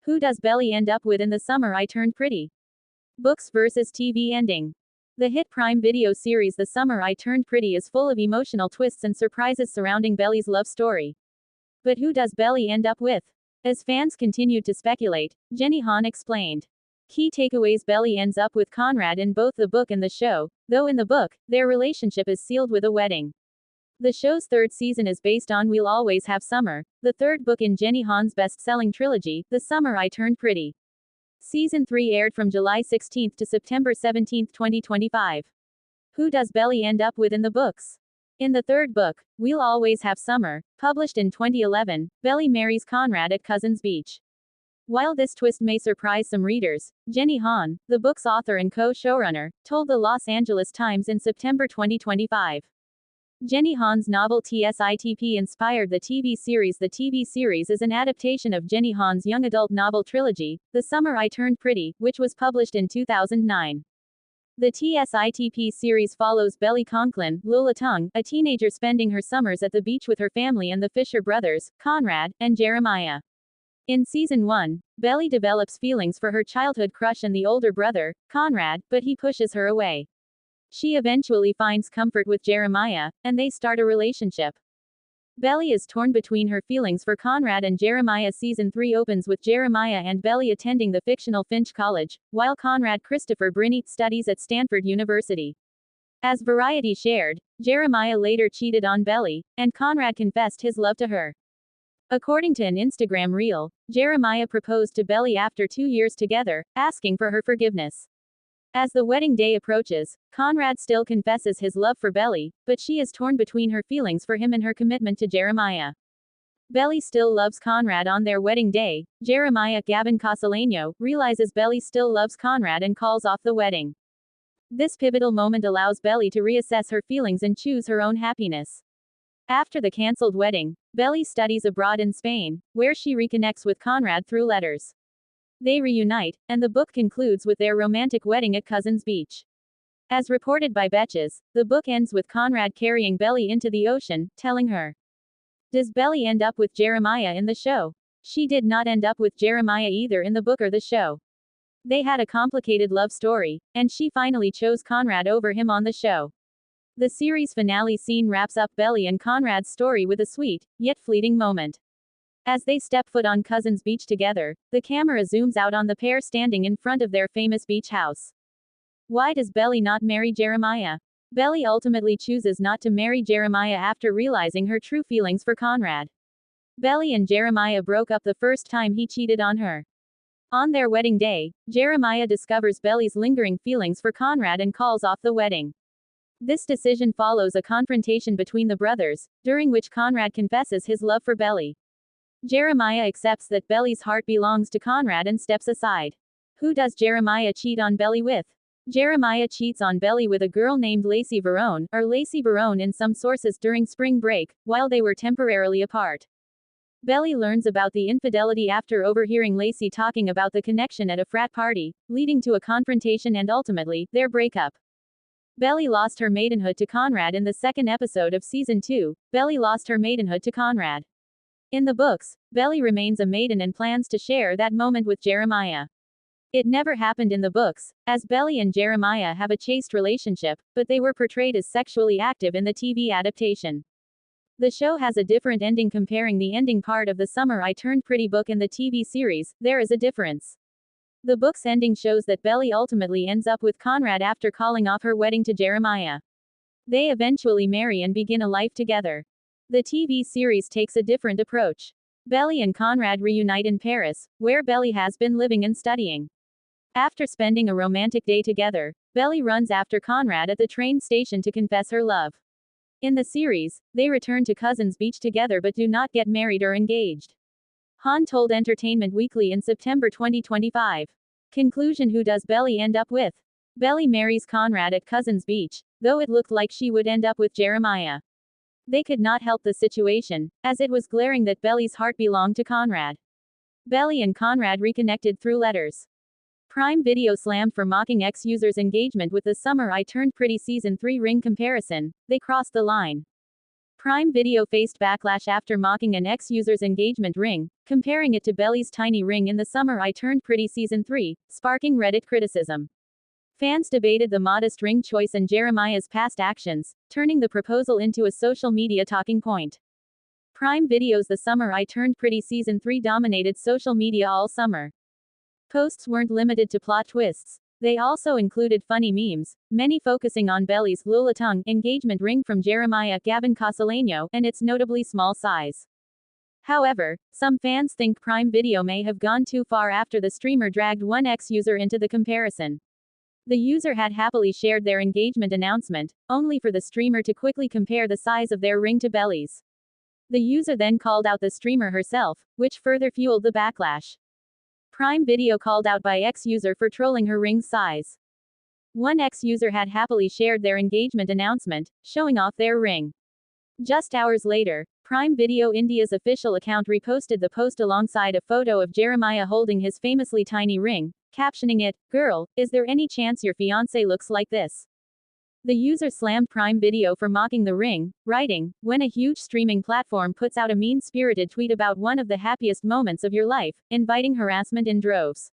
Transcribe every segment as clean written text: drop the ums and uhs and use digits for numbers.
Who does Belly end up with in The Summer I Turned Pretty? Books versus TV ending. The hit Prime Video series The Summer I Turned Pretty is full of emotional twists and surprises surrounding Belly's love story. But who does Belly end up with? As fans continued to speculate, Jenny Han explained. Key takeaways: Belly ends up with Conrad in both the book and the show, though in the book, their relationship is sealed with a wedding. The show's third season is based on We'll Always Have Summer, the third book in Jenny Han's best-selling trilogy, The Summer I Turned Pretty. Season 3 aired from July 16 to September 17, 2025. Who does Belly end up with in the books? In the third book, We'll Always Have Summer, published in 2011, Belly marries Conrad at Cousins Beach. While this twist may surprise some readers, Jenny Han, the book's author and co-showrunner, told the Los Angeles Times in September 2025. Jenny Han's novel TSITP inspired the TV series. The TV series is an adaptation of Jenny Han's young adult novel trilogy, The Summer I Turned Pretty, which was published in 2009. The TSITP series follows Belly Conklin, Lola Tung, a teenager spending her summers at the beach with her family and the Fisher brothers, Conrad and Jeremiah. In Season 1, Belly develops feelings for her childhood crush and the older brother, Conrad, but he pushes her away. She eventually finds comfort with Jeremiah, and they start a relationship. Belly is torn between her feelings for Conrad and Jeremiah. Season 3 opens with Jeremiah and Belly attending the fictional Finch College, while Conrad Christopher Brinette studies at Stanford University. As Variety shared, Jeremiah later cheated on Belly, and Conrad confessed his love to her. According to an Instagram reel, Jeremiah proposed to Belly after 2 years together, asking for her forgiveness. As the wedding day approaches, Conrad still confesses his love for Belly, but she is torn between her feelings for him and her commitment to Jeremiah. Belly still loves Conrad. On their wedding day, Jeremiah Gavin Castellano realizes Belly still loves Conrad and calls off the wedding. This pivotal moment allows Belly to reassess her feelings and choose her own happiness. After the cancelled wedding, Belly studies abroad in Spain, where she reconnects with Conrad through letters. They reunite, and the book concludes with their romantic wedding at Cousins Beach. As reported by Betches, the book ends with Conrad carrying Belly into the ocean, telling her. Does Belly end up with Jeremiah in the show? She did not end up with Jeremiah either in the book or the show. They had a complicated love story, and she finally chose Conrad over him on the show. The series finale scene wraps up Belly and Conrad's story with a sweet, yet fleeting moment. As they step foot on Cousins Beach together, the camera zooms out on the pair standing in front of their famous beach house. Why does Belly not marry Jeremiah? Belly ultimately chooses not to marry Jeremiah after realizing her true feelings for Conrad. Belly and Jeremiah broke up the first time he cheated on her. On their wedding day, Jeremiah discovers Belly's lingering feelings for Conrad and calls off the wedding. This decision follows a confrontation between the brothers, during which Conrad confesses his love for Belly. Jeremiah accepts that Belly's heart belongs to Conrad and steps aside. Who does Jeremiah cheat on Belly with? Jeremiah cheats on Belly with a girl named Lacey Barone, or Lacey Barone in some sources, during spring break, while they were temporarily apart. Belly learns about the infidelity after overhearing Lacey talking about the connection at a frat party, leading to a confrontation and ultimately, their breakup. Belly lost her maidenhood to Conrad. In the second episode of Season 2, Belly lost her maidenhood to Conrad. In the books, Belly remains a maiden and plans to share that moment with Jeremiah. It never happened in the books, as Belly and Jeremiah have a chaste relationship, but they were portrayed as sexually active in the TV adaptation. The show has a different ending. Comparing the ending part of The Summer I Turned Pretty book and the TV series, there is a difference. The book's ending shows that Belly ultimately ends up with Conrad after calling off her wedding to Jeremiah. They eventually marry and begin a life together. The TV series takes a different approach. Belly and Conrad reunite in Paris, where Belly has been living and studying. After spending a romantic day together, Belly runs after Conrad at the train station to confess her love. In the series, they return to Cousins Beach together but do not get married or engaged. Han told Entertainment Weekly in September 2025. Conclusion: who does Belly end up with? Belly marries Conrad at Cousins Beach, though it looked like she would end up with Jeremiah. They could not help the situation, as it was glaring that Belly's heart belonged to Conrad. Belly and Conrad reconnected through letters. Prime Video slammed for mocking ex-users' engagement with The Summer I Turned Pretty Season 3 ring comparison. They crossed the line. Prime Video faced backlash after mocking an ex-user's engagement ring, comparing it to Belly's tiny ring in The Summer I Turned Pretty Season 3, sparking Reddit criticism. Fans debated the modest ring choice and Jeremiah's past actions, turning the proposal into a social media talking point. Prime Video's The Summer I Turned Pretty Season 3 dominated social media all summer. Posts weren't limited to plot twists. They also included funny memes, many focusing on Belly's Lulatung engagement ring from Jeremiah Gavin Castellano and its notably small size. However, some fans think Prime Video may have gone too far after the streamer dragged one ex-user into the comparison. The user had happily shared their engagement announcement, only for the streamer to quickly compare the size of their ring to Belly's. The user then called out the streamer herself, which further fueled the backlash. Prime Video called out by ex-user for trolling her ring's size. One ex-user had happily shared their engagement announcement, showing off their ring. Just hours later, Prime Video India's official account reposted the post alongside a photo of Jeremiah holding his famously tiny ring, captioning it, "Girl, is there any chance your fiancé looks like this?" The user slammed Prime Video for mocking the ring, writing, "When a huge streaming platform puts out a mean-spirited tweet about one of the happiest moments of your life, inviting harassment in droves."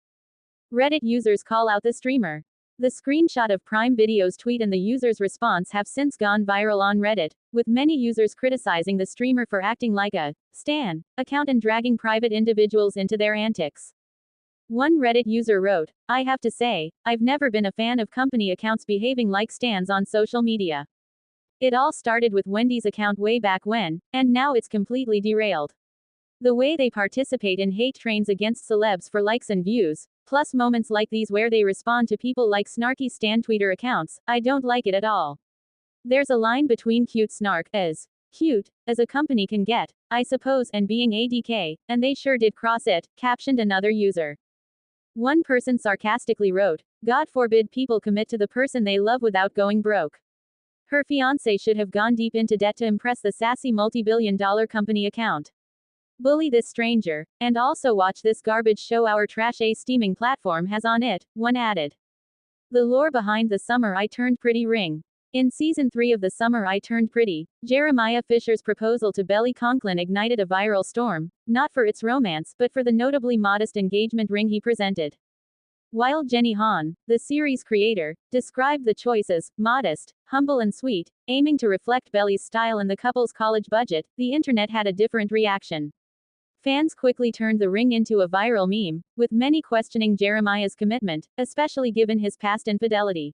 Reddit users call out the streamer. The screenshot of Prime Video's tweet and the user's response have since gone viral on Reddit, with many users criticizing the streamer for acting like a stan account and dragging private individuals into their antics. One Reddit user wrote, "I have to say, I've never been a fan of company accounts behaving like stans on social media. It all started with Wendy's account way back when, and now it's completely derailed. The way they participate in hate trains against celebs for likes and views, plus moments like these where they respond to people like snarky stan Twitter accounts, I don't like it at all. There's a line between cute snark, as cute as a company can get, I suppose, and being ADK, and they sure did cross it," captioned another user. One person sarcastically wrote, "God forbid people commit to the person they love without going broke. Her fiancé should have gone deep into debt to impress the sassy multi-billion-dollar company account. Bully this stranger, and also watch this garbage show our trash a steaming platform has on it," one added. The lore behind The Summer I Turned Pretty ring. In Season 3 of The Summer I Turned Pretty, Jeremiah Fisher's proposal to Belly Conklin ignited a viral storm, not for its romance, but for the notably modest engagement ring he presented. While Jenny Han, the series creator, described the choice as modest, humble and sweet, aiming to reflect Belly's style and the couple's college budget, the internet had a different reaction. Fans quickly turned the ring into a viral meme, with many questioning Jeremiah's commitment, especially given his past infidelity.